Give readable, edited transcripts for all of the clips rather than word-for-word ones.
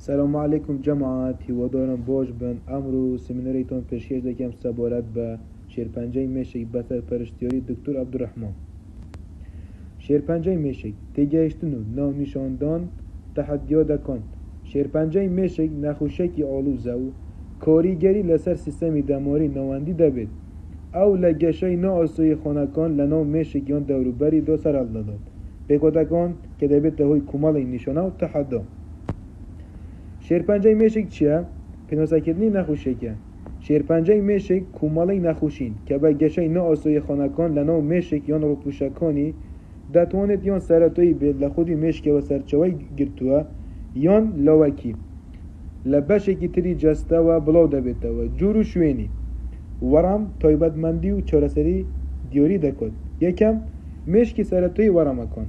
سلام علیکم جماعت هیوادارم باش بن امرو سمیناریتون پیشکش دکم سبارت به شیرپنجه میشک به سرپرشتیاری دکتر عبدالرحمن. شیرپنجه میشک تیگهشتنو ناو نشاندان تحدیا دکن. شیرپنجه میشک نخوشکی آلوزه و کاریگری لسر سیستمی دماری نواندی دبید او لگشای نا آسوی خانکان لناو میشک یان دوروبری دو سر داد بگودکان که دبید تهوی کمال نشانه و تحدا. شیرپنجه میشک چیه؟ پناسکردنی نخوشیکه. شیرپنجه میشک کومالی نخوشین که با گشای نه آسوی خانکان لناو میشک یان روپوشکانی دتوانت یان سرطوی بید لخودی میشک و سرچوی گرتوه یان لاوکی لبشکی تری جسته و بلاو دبیته و جورو شوینی ورم تایبت مندی و چارسری دیوری دکد. یکم میشکی سرطوی ورم کن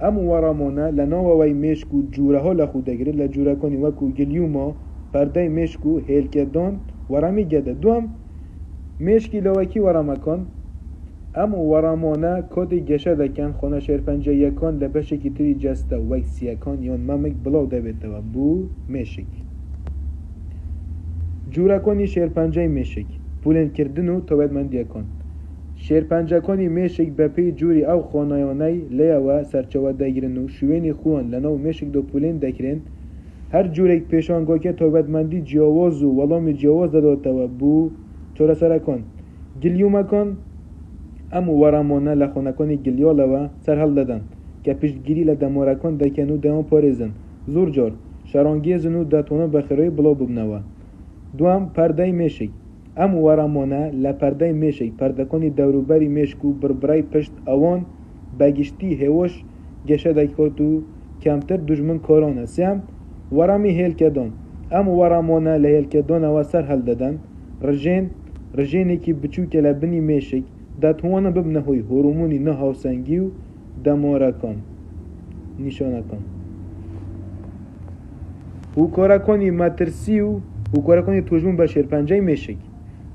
ام ورامانه لناو وی میشکو جوره ها لخود دگیره لجوره کنی وکو گلیوما پرده میشکو هیلکدان ورمی گده. دوم میشکی لوکی ورامه کن ام ورامانه کد گشه دکن خانه شیرپنجه یکان لبشکی تری جسته وی سیکان یان ممک بلاو دبیته و بو میشک جوره کنی شیرپنجه میشک پولن کردنو تابد من دیکن. شیرپنجه کنی میشک بپی جوری او خانایانه لیا و سرچوه دگیرن و شوینی خوان لناو میشک دو پولین دکرین هر جورک پیشانگاه که تابدمندی جیاواز و ولامی جیاواز داده و بو چرا سرکن گلیوم کن ام ورامانه لخونکانی گلیاله و سرحل دادن که پیشگیری لدمارکان دکنو دمان پاریزن زور جار شرانگیزن و دتونه بخیرای بلا ببنوه. دوام پرده میشک ام ورامانه لپرده میشک پردکانی دوروبری میشکو بربرای پشت اوان بگشتی هوش گشه دکاتو کمتر دجمن کارانه. سیم ورامی هیل کدان ام ورامانه لهیل کدان و سر هل دادن رژینی که بچوک لبنی میشک دتوانه ببنهوی هورمونی نه هاوسنگی و دمارکان نشانه کن هوکارکانی مترسی و هوکارکانی توجمون به شیرپنجه میشک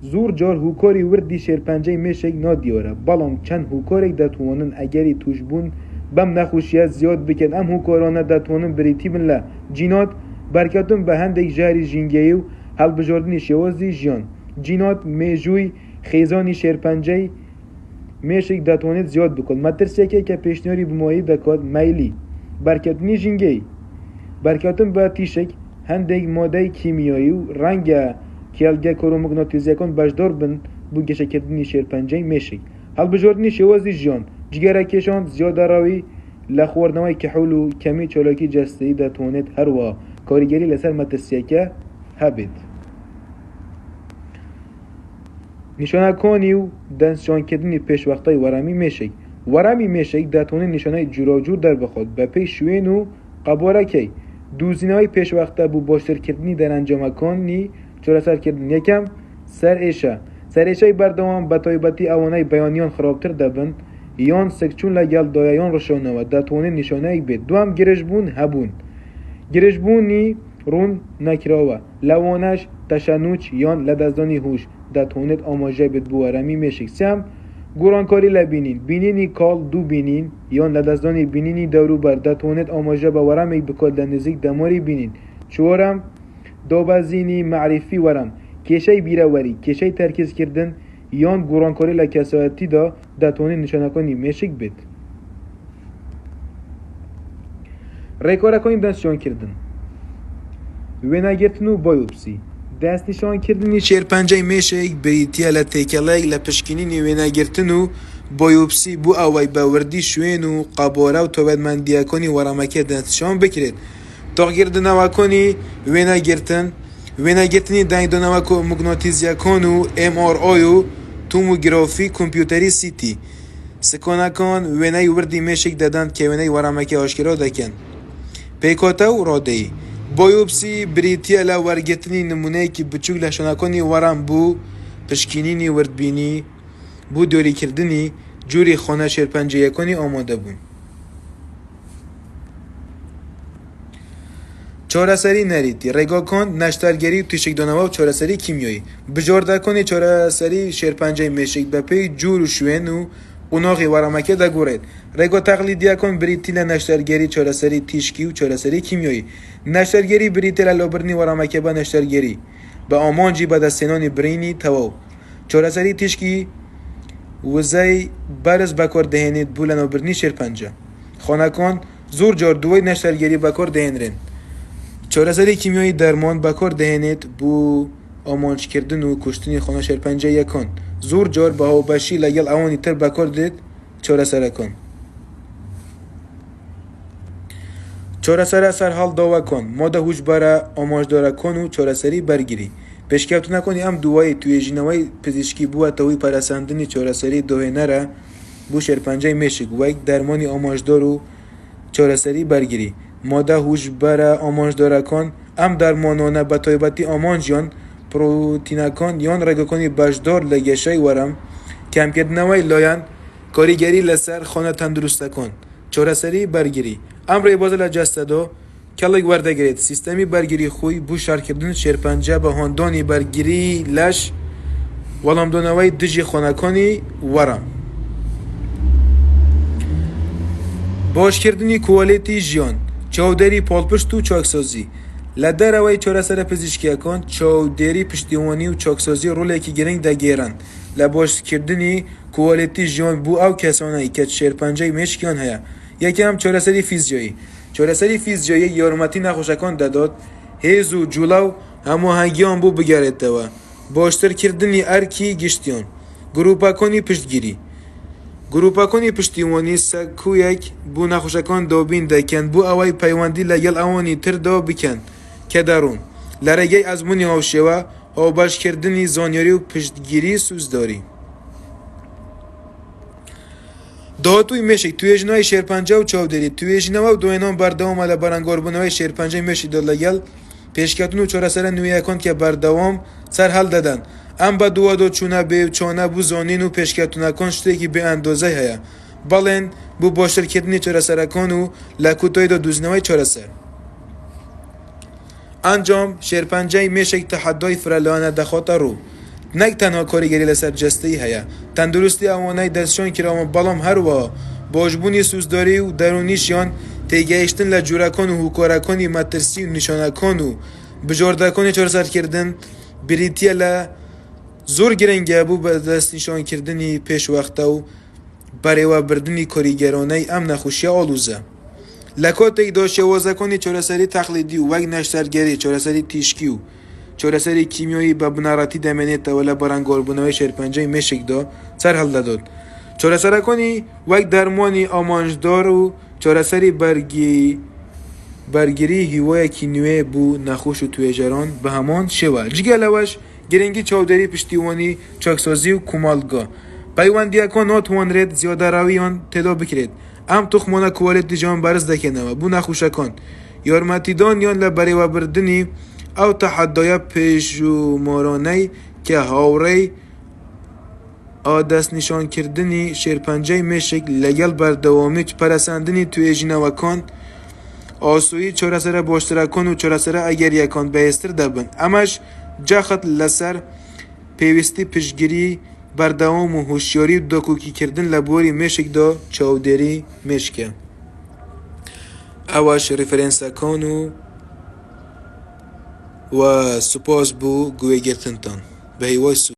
زور جار هوکاری وردی شیرپنجه میشک نادیاره بلام چند هوکارک دتوانن اگری توجبون بم نخوشیت زیاد بکن ام هوکارانه دتوانن بریتی بن له جینات برکتون به هندک جاری جینگی و حل بجاردنی شوازی جیان جینات میجوی خیزانی شیرپنجه میشک دتوانید زیاد بکن. مترسی که پیشنهاری بمایی دکات میلی برکتونی جینگی برکتون به تیشک هندک ماده کیمیایی و رنگ کیالگه کرومغناطیسی کن بجدار بن بو گشه کردنی شیرپنجه میشک حل بجاردنی شوازی جیان جگره کشان زیاده راوی لخوردنوی کحول و کمی چالاکی جستهی دتوانید هر وا کاریگری لسر مترسی که هبید. نشانه کانی و دنسشان کردنی پیش وقتای ورمی میشک دتوانید نشانه جور در بخود به پیش شوین و قباره کی دوزینهای پیش وقته بو باشتر کردنی در انجام کانی چرا سر کردن. یکم سر ایشه بردوام به تایبتی اوانای بیانیان خرابتر دبن یان سکچون لگل دایان رشانه و دتوانید نشانه ای بید. دوام گرشبونی رون نکراوه لوانش تشنوچ یان لدزدانی هوش دتوانید آماجه بید بو ورمی میشک. سم گورانکاری بینینی کال دو بینین یان لدزدانی بینینی دورو بر دتوانید آماجه با ورمی بکاد لنزیک دماری بینین. چورم دوبازینی معرفی ورم کشه بیراوری کشه ترکیز کردن یان گورانکاری لکسایتی دا دتوانید نشانه کنی میشک بید. ریکاره کنی دستشان کردن ویناگرتنو بایوپسی دست نشان کردنی شیرپنجه میشک بریتیه لتیکلای لپشکینی ویناگرتنو بایوپسی بو اوای باوردی شوین و قباره و توبد مندیه کنی ورمکه دستشان بکرد تاگردن وکنی ویناگرتنی دنگدن وکو مغناطیزیه کنو ام آر آیو توموگرافی کمپیوتری سیتی سکانه کن وینای وردی میشک دادند که وینای ورمکه آشکرا دکن پیکاتا و رادهی بایوپسی بریتیه لورگتنی نمونه که بچوک لشانکانی ورم بو پشکینینی وردبینی بو دوری کردنی جوری خانه شیرپنجه یکانی آماده بون. چارەسەری نەریتی ڕێگاکان نەشتەرگەری و تیشکدانەوە و چارەسەری کیمیایی بژاردەکانی چارەسەری شێرپەنجەی مێشک بەپێی جوور و شوێن و قناغی ورامکه دا گورید رگو تقلیدی کن بریتی لنشترگری چارەسەری تیشکی و چارەسەری کیمیایی نشترگری بریتی لالوبرنی ورامکه با نشترگری با آمانجی با دستینانی برینی تواو چارەسەری تیشکی وزای برز بکار دهینید بو لنوبرنی شێرپەنجە خانکان زور جار دوی نشترگری بکار دهینرین چارەسەری کیمیایی درمان بکار دهینید بو آمانج کردن و کشتنی خانه شێرپەنجە یکان زور جار با هاوبەشی لەگەڵ ئەوانی تر بەکار دێت چارەسەرەکان چارەسەرە سەرهەڵ داواکان مادە هوشبەرە ئاماژدارەکان و چارەسەری بەرگری پێشکەوتنەکانی ئەم دووای توێژینەوەی پزیشکی بووەتەوەی پەرەسەندنی چارەسەری داهێنەرە بۆ شێرپەنجەی مێشک وەک دەرمانی ئاماژدار و چارەسەری بەرگری مادە هوشبەرە ئاماژدارەکان ئەم دەرمانانە بە تایبەتی ئامانجیان پروتینەکان یان ڕێگەکانی بەشدار لە گەشەی وەرم کەمکردنەوەی لایەن کاریگەری لەسەر خانە تەندروستەکان چارەسەری بەرگری ئەم ڕێبازە لە جەستەدا کەڵێک وەردەگرێت سیستەمی بەرگری خۆی بۆ شارکردن شێرپەنجە بە هاندانی بەرگری لەش وەڵامدانەوەی دژی خانەکانی وەرم باشکردنی کوالێتی ژیان چاودێری پاڵپشت و چاکسازی لە دەرەوەی چارەسەرە پزیشکیەکان چاودێری پشتیوانی و چاکسازی ڕۆلێکی گرنگ دەگێرن لە باشکردنی کوالێتی ژیان بۆ ئەو کەسانەی کە شێرپەنجەی مێشکیان هەیە یەکەم چارەسەری فیزیایی چارەسەری فیزیایی یارمەتی نەخۆشەکان دەدات هێز و جوڵە و هەمووهەنگیان بۆ بگەڕێتەوە باشترکردنی ئەرکی گشتیان گروپەکانی پشتگیری گروپەکانی پشتیوانی سەکویەک بۆ نەخۆشەکان دابین دەکەن بۆ ئەوەی پەیوەندی لەگەڵ ئەوانی تردا بکەن کە دەڕۆن لە ڕێگەی ئەزموونی هاوشێوە هاوبەشکردنی زانیاری و پشتگیری سوزداری داهاتووی مێشک توێژینەوەی شێرپەنجە و چاودێری توێژینەوە و دوێنان بەردەوامە لە بەرەنگاربوونەوەی شێرپەنجەی مێشکدا لەگەڵ پێشکەوتن و چارەسەرە نوێیەکان کە بەردەوام سەر هەڵ دەدەن ئەم بە دووەدا چوونە بێوچانە بوو زانین و پێشکەوتنەکان شتێکی بێ ئەندۆزەی هەیە بەڵێن بۆ باشترکردنی چارەسەرەکان و لە کوتایدا دۆزینەوەی چارەسەر ئەنجام شێرپەنجەی مێشک تەحەدای فرەلایەنە دەخاتە ڕوو نەک تەنها کاریگەری لەسەر جەستەیی هەیە تەندروستی ئەوانەی دەستشان کراوە بەڵام هەروەها باشبوونی سوزداری و دەرونیشیان تێگەیشتن لە جوورەکان و هوکارەکانی مەترسی و نیشانەکان و بژاردەکانی چارەسەرکردن بریتیە لە زۆر گرنگە بوو بە دەستنیشانکردنی پێشوەختە و بەڕێوەبردنی کاریگەرانەی ئەم نەخۆشیە ئاڵوزە لە کاتێکدا شێوازەکانی چارەسەری تەقلیدی و وەک نەشتەرگەری چارەسەری تیشکی و چارەسەری کیمیایی بە بنەڕەتی دەمێنێتەوە لە بەرەنگاربوونەوەی شێرپەنجەی مێشکدا سەر هەڵدەدات چارەسەرەکانی وەک دەرمانی ئامانجدار و چارەسەری بەرگری هیوایەکی نوێ بوو نەخۆش و توێژەران بە هەمان شێوە جگە لەوەش گرنگی چاودێری پشتیوانی چاکسازی و کومەڵگا پەیوەندیەکان ناتوانرێت زیادەڕەویان تێدا بکرێت ئەم توخمانە کوالێتی ژیان بەرز دەکەنەوە بۆ نەخۆشەکان یارمەتیدانیان لە بەڕێوەبردنی ئەو تەحەدایە پێشومارانەی کە هاوڕێی ئادەستنیشانکردنی شێرپەنجەی مێشک لەگەڵ بەردەوامی پەرەسەندنی توێژینەوەکان ئاسووی چارەسەرە باشترەکان و چارەسەرە ئەگەریەکان بەهێزتر دەبن ئەمەش جەخت لەسەر پێویستی پشتگیری بەردەوام و هوشیاری و داکۆکیکردن لە بۆری مێشکدا چاودێری مێشکە ئەوەش ڕیفرێنسەکان و سوپاس بوو گوێگرتنتان بە هیوای